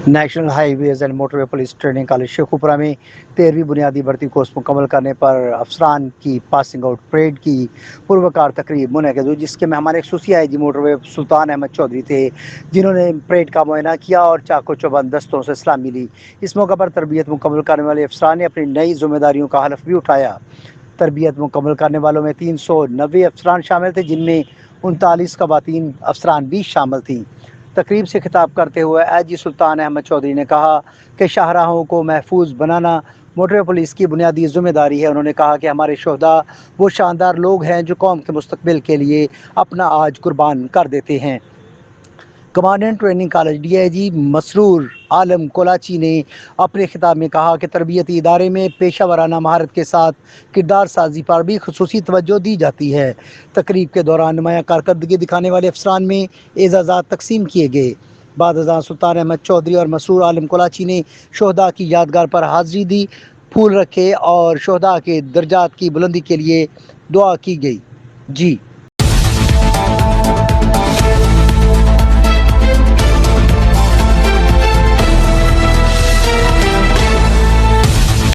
National highways and motorway police training college Sheikhupura میں 13ویں بنیادی بھرتی کورس مکمل کرنے پر افسران کی پاسنگ آؤٹ پریڈ کی پروکار تقریب منعقد ہوئی، جس کے مہمان خصوصی آئی جی موٹر وے سلطان احمد چودھری تھے، جنہوں نے پریڈ کا معائنہ کیا اور چاق و چوبند دستوں سے سلامی لی۔ اس موقع پر تربیت مکمل کرنے والے افسران نے اپنی نئی ذمہ داریوں کا حلف بھی اٹھایا۔ تربیت مکمل کرنے والوں میں 390 افسران شامل تھے، جن میں 39 خواتین افسران بھی شامل تھیں۔ تقریب سے خطاب کرتے ہوئے آئی جی سلطان احمد چودھری نے کہا کہ شاہراہوں کو محفوظ بنانا موٹر وے پولیس کی بنیادی ذمہ داری ہے۔ انہوں نے کہا کہ ہمارے شہداء وہ شاندار لوگ ہیں جو قوم کے مستقبل کے لیے اپنا آج قربان کر دیتے ہیں۔ Commandant training college D I G Masroor Alam Kolachi نے اپنے خطاب میں کہا کہ تربیتی ادارے میں پیشہ ورانہ مہارت کے ساتھ کردار سازی پر بھی خصوصی توجہ دی جاتی ہے۔ تقریب کے دوران نمایاں کارکردگی دکھانے والے افسران میں اعزازات تقسیم کیے گئے۔ بعد ازاں سلطان احمد چودھری اور مسرور عالم کولاچی نے شہداء کی یادگار پر حاضری دی، پھول رکھے اور شہداء کے درجات کی بلندی کے لیے دعا کی گئی۔ جی